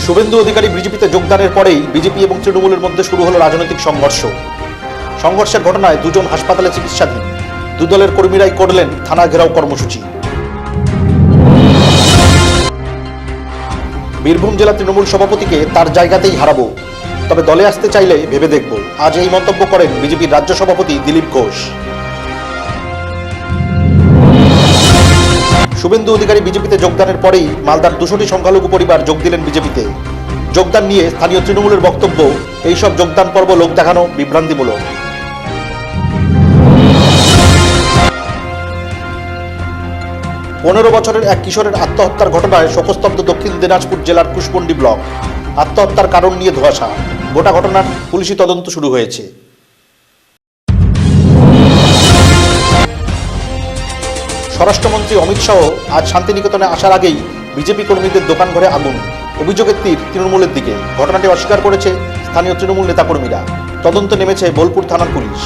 শুভেন্দু অধিকারী বিজেপিতে যোগদানের পরেই বিজেপি এবং তৃণমূলের মধ্যে শুরু হলো রাজনৈতিক সংঘর্ষ। সংঘর্ষের ঘটনায় দুজন হাসপাতালে চিকিৎসাধীন। দুদলের কর্মীরাই করলেন থানা ঘেরাও কর্মসূচি। বীরভূম জেলা তৃণমূল সভাপতিকে তার জায়গাতেই হারাবো, তবে দলে আসতে চাইলে ভেবে দেখব, আজ এই মন্তব্য করেন বিজেপির রাজ্য সভাপতি দিলীপ ঘোষ। শুভেন্দু অধিকারী বিজেপিতে যোগদানের পরেই মালদার 200টি সংখ্যালঘু পরিবার যোগ দিলেন বিজেপিতে। যোগদান নিয়ে স্থানীয় তৃণমূলের বক্তব্য, এইসব যোগদান পর্ব লোক দেখানো, বিভ্রান্তিমূলক। পনেরো বছরের এক কিশোরের আত্মহত্যার ঘটনায় শোকস্তব্ধ দক্ষিণ দিনাজপুর জেলার কুশমন্ডি ব্লক। আত্মহত্যার কারণ নিয়ে ধোঁয়াশা। গোটা ঘটনার পুলিশি তদন্ত শুরু হয়েছে। স্বরাষ্ট্রমন্ত্রী অমিত শাহ আজ শান্তিনিকেতনে আসার আগেই বিজেপি কর্মীদের দোকান ঘরে আগুন। অভিযোগের তীর তৃণমূলের দিকে। ঘটনাটি অস্বীকার করেছে স্থানীয় তৃণমূল নেতাকর্মীরা। তদন্তে নেমেছে বোলপুর থানার পুলিশ।